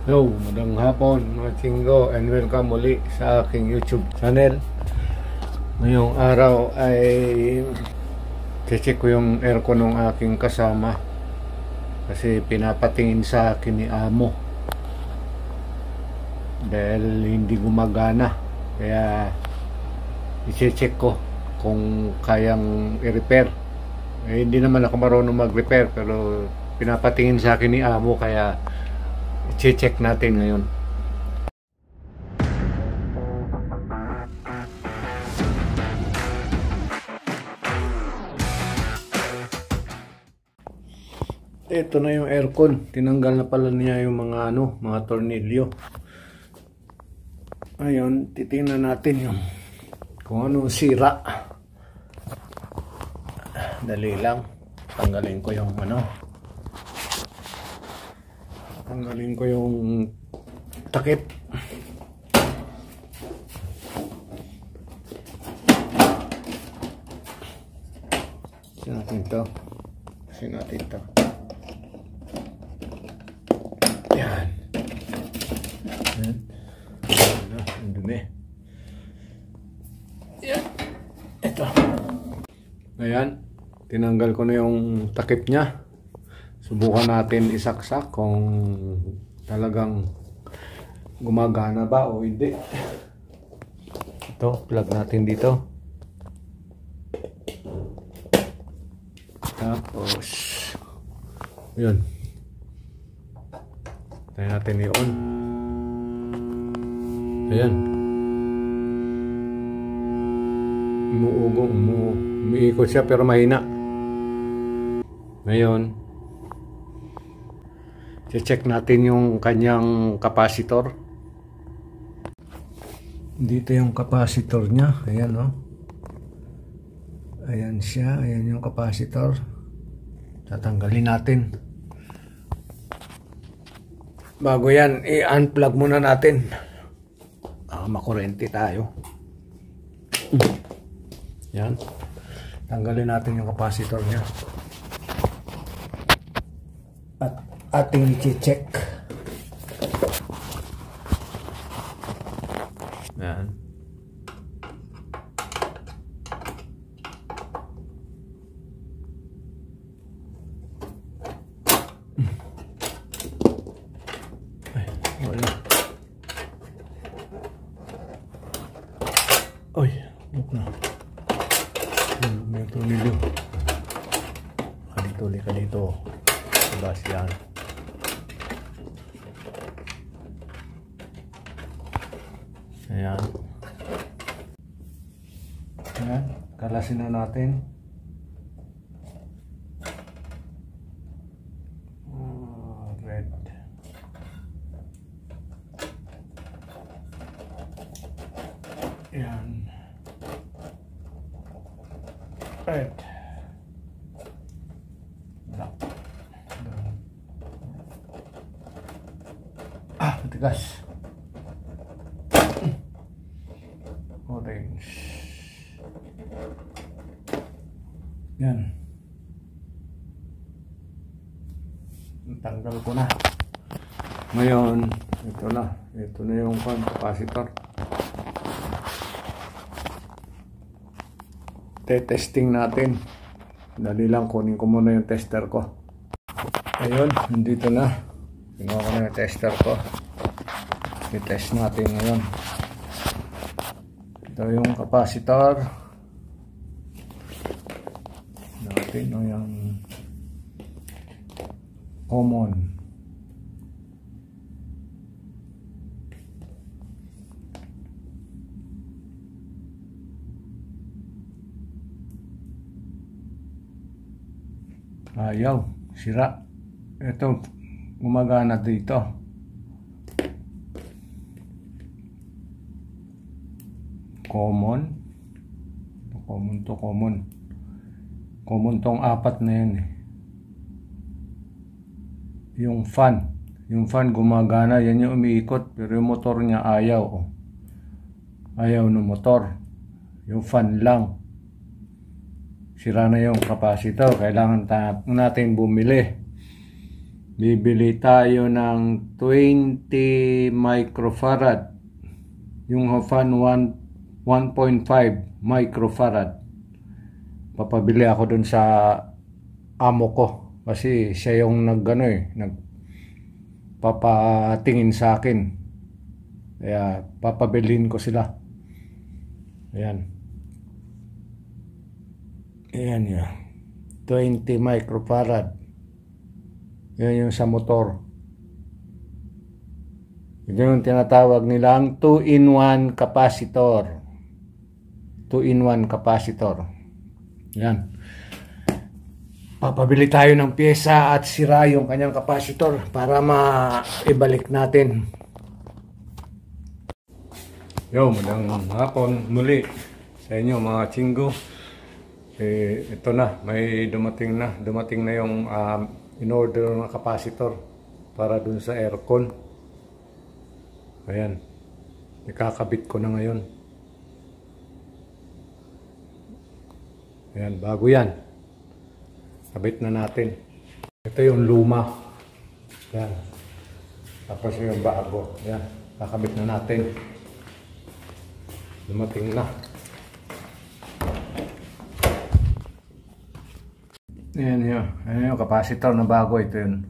Hello, magandang hapon mga chinggo and welcome muli sa aking YouTube channel. Ngayong araw ay check ko yung aircon ng aking kasama kasi pinapatingin sa akin ni amo dahil hindi gumagana, kaya i-check ko kung kayang i-repair. Hindi naman ako marunong mag-repair pero pinapatingin sa akin ni amo, kaya i-check natin ngayon. Ito na yung aircon. Tinanggal na pala niya yung mga mga tornilyo. Ayun, titingnan natin yung kung anong sira. Dali lang. Tanggalin ko yung tanggalin ko yung takip. Kasi natin ito. Yan. Yan. Ang dumi. Yan. Ito. Ayan. Tinanggal ko na yung takip niya. Subukan natin isaksak kung talagang gumagana ba o hindi. Ito, plug natin dito. Tapos yun, tayo natin i-on. Ayan, umiikot siya pero mahina. Ngayon check natin yung kanyang capacitor. Dito yung capacitor niya. Ayan, oh. Ayan siya. Ayan yung capacitor. Tatanggalin natin. Bago yan, i-unplug muna natin. Makurente tayo. Yan. Tanggalin natin yung capacitor niya. At ating i-check. Yan. Ay, wala. Oy, look na. May tornilyo. Ka dito. Labas yan. Ayan. Ayan. Kalasin na natin. Red. Ayan. Red. Black. Matigas. Orange. Yan. Tanggal ko na. Ngayon, ito na. Ito na yung capacitor. Testing natin. Dali lang, kunin ko muna yung tester ko. Ayun, nandito na. Kinuha ko na yung tester ko. I-test natin ngayon. Ito yung capacitor natin, o yung common. Ayaw, sira. Ito, gumagana dito. Common to common. Common tong apat na yan eh. Yung fan gumagana, yan yung umiikot, pero yung motor niya ayaw. Ayaw ng motor. Yung fan lang. Sira na yung capacitor. Kailangan natin bumili Bibili tayo ng 20 microfarad. Yung fan 1.5 microfarad. Papabili ako dun sa amo ko. Kasi siya yung nagpapatingin sa akin. Kaya papabilin ko sila. Ayan. Ayan yun. 20 microfarad. Yan yung sa motor. Ito yung tinatawag nilang 2-in-1 capacitor. 2-in-1 capacitor. Yan. Papabili tayo ng pyesa at sira yung kanyang capacitor para maibalik natin. Yo, magandang hapon muli sa inyo mga chinggo. Ito na, may dumating na yung in-order ng capacitor para dun sa aircon. Ayan, ikakabit ko na ngayon. Ayan, bago yan. Kabit na natin. Ito yung luma. Ayan. Tapos yung bago. Ayan, kakabit na natin. Dumating na. Ayan yun. Ayan yung capacitor na bago. Ito yun.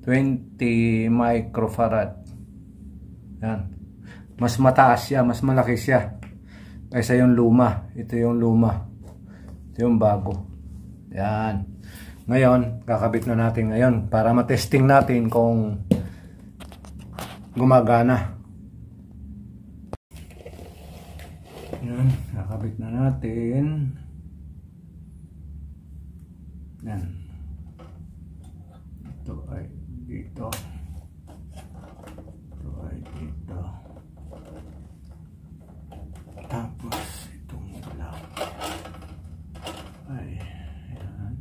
20 microfarad. Ayan. Mas mataas siya. Mas malaki siya. Kaysa yung luma. Ito yung luma. Ito yung bago. Ayan. Ngayon, kakabit na natin ngayon. Para matesting natin kung gumagana. Ayan. Kakabit na natin. Yan. Ito ay dito. Ito ay dito. Tapos itong black ay yan.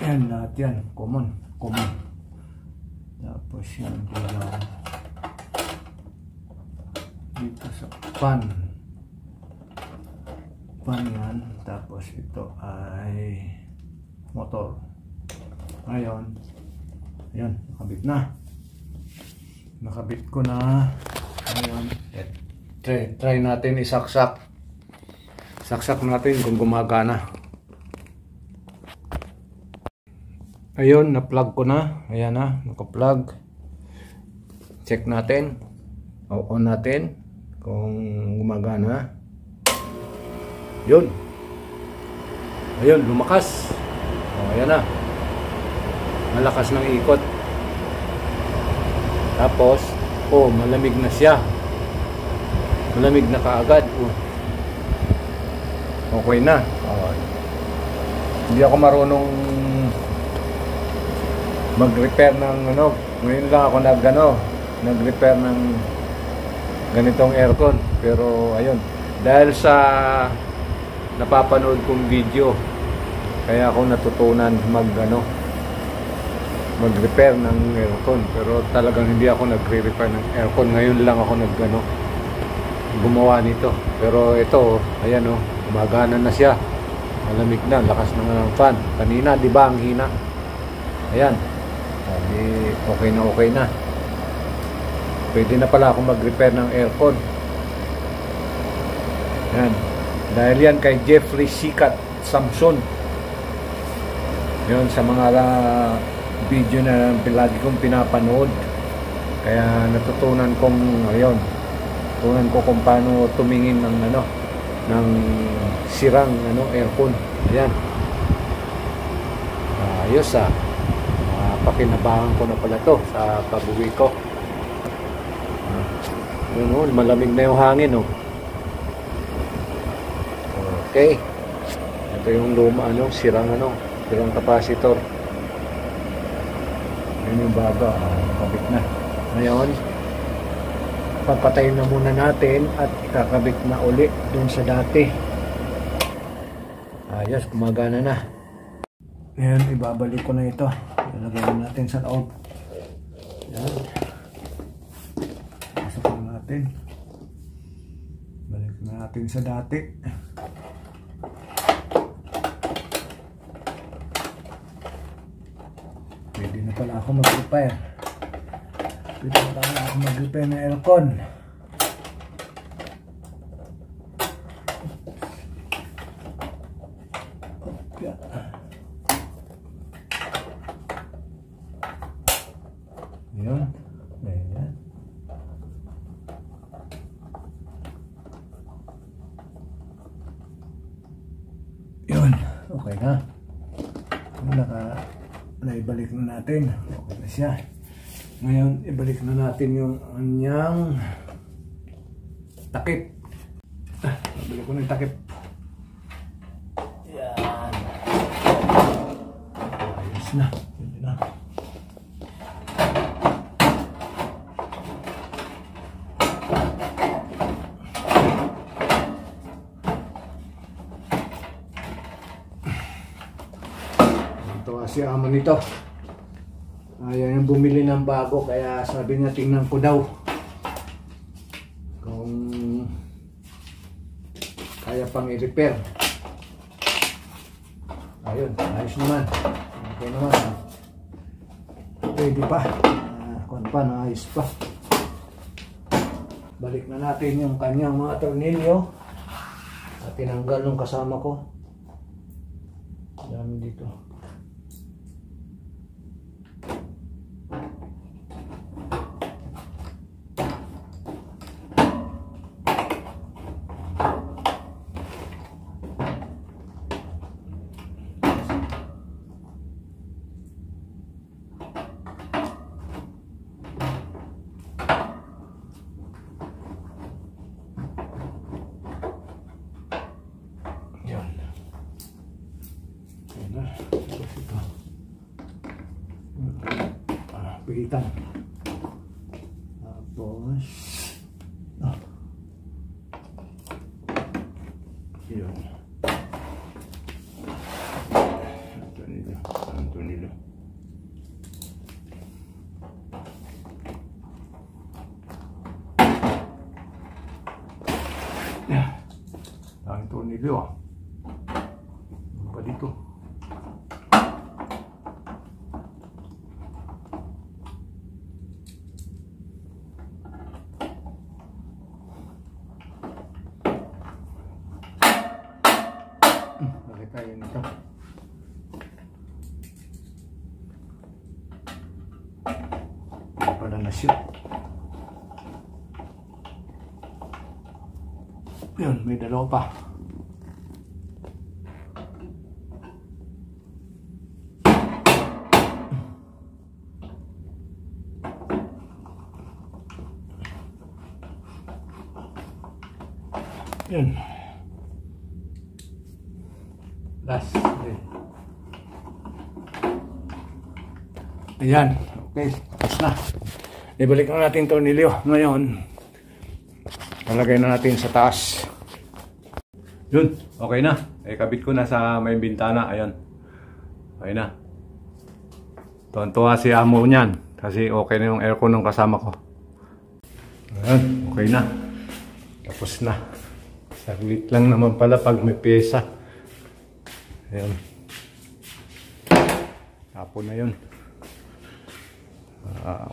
Yan lahat yan. Common. Tapos yung dilaw dito sa pan yan. Tapos ito ay motor. Ngayon, ayan, nakabit ko na. Ngayon, try natin isaksak natin kung gumagana. Ayun, na-plug ko na. Ayan na, naka-plug. Check natin, on natin kung gumagana. Yun. Ayun, lumakas. Ayan na. Malakas ng ikot. Tapos, malamig na siya. Malamig na kaagad. Okay na. Hindi ako marunong mag-repair ng ngayon lang ako nag-repair ng ganitong aircon. Pero ayun, dahil sa napapanood kong video, kaya ako natutunan mag-repair ng aircon. Pero talagang hindi ako nagre-repair ng aircon. Ngayon lang ako gumawa nito. Pero ito, ayan gumagana na siya. Malamig na, lakas na ng fan. Kanina, di ba, ang hina? Ayan. Okay na. Pwede na pala ako mag-repair ng aircon. Ayan. Dahil yan kay Jeffrey Sikat Samson. Yun, sa mga video na lagi kong pinapanood. Kaya natutunan kong kung paano tumingin ng sirang aircon. Ayan. Ayos pakinabangan ko na pala to sa pag-uwi ko. Yun, malamig na yung hangin Okay. Ito yung luma sirang capacitor. Yun yung bago. Nakabit na. Ngayon, papatayin na muna natin at kakabit na uli dun sa dati. Ayos, gumagana na. Ngayon, ibabalik ko na ito. Ilagay natin sa loob. Yan. Pasok natin. Balik na natin sa dati. Pwede na pala ako mag-repair. Pwede na pala ako mag-repair ng aircon. Yun. Ayan. Yun. Okay na. Naibalik na natin. Okay na siya. Ngayon, ibalik na natin yung anyang takip. Nabalik ko na yung takip. Yan. Ayos na. Pwede na. Si amo nito ayaw yung bumili ng bago, kaya sabi niya tingnan ko daw kung kaya pang i-repair. Ayun, ayos naman, okay naman, pwede pa, kung pa, naayos pa. Balik na natin yung kanyang mga tornilyo at tinanggal nung kasama ko. Dami dito. Pigitan. Tapos yun. Tornilyo. Ang tornilyo pa dito. Tayo nito. Pala na siya. Yun, may dalawa pa. Yun. Last. Ayan. Okay. Tapos na. Ibalik na natin tornilyo. Ngayon, talagay na natin sa taas. Yun. Okay na. Kabit ko na sa may bintana. Ayan. Okay na. Tuwan-tuwa si amo niyan. Kasi okay na yung aircon ng kasama ko. Ayan. Okay na. Tapos na. Saglit lang naman pala pag may pyesa. Ayan. Tapon na yun.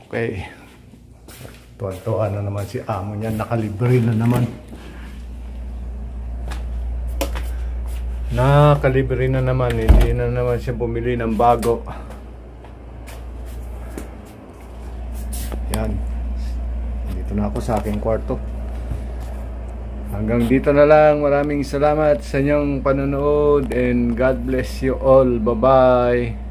Okay. Tuwan-tuwa na naman si amo niya. Nakalibre na naman. Nakalibre na naman. Hindi na naman siya bumili ng bago. Yan. Dito na ako sa aking kwarto. Hanggang dito na lang. Maraming salamat sa inyong panonood and God bless you all. Bye-bye.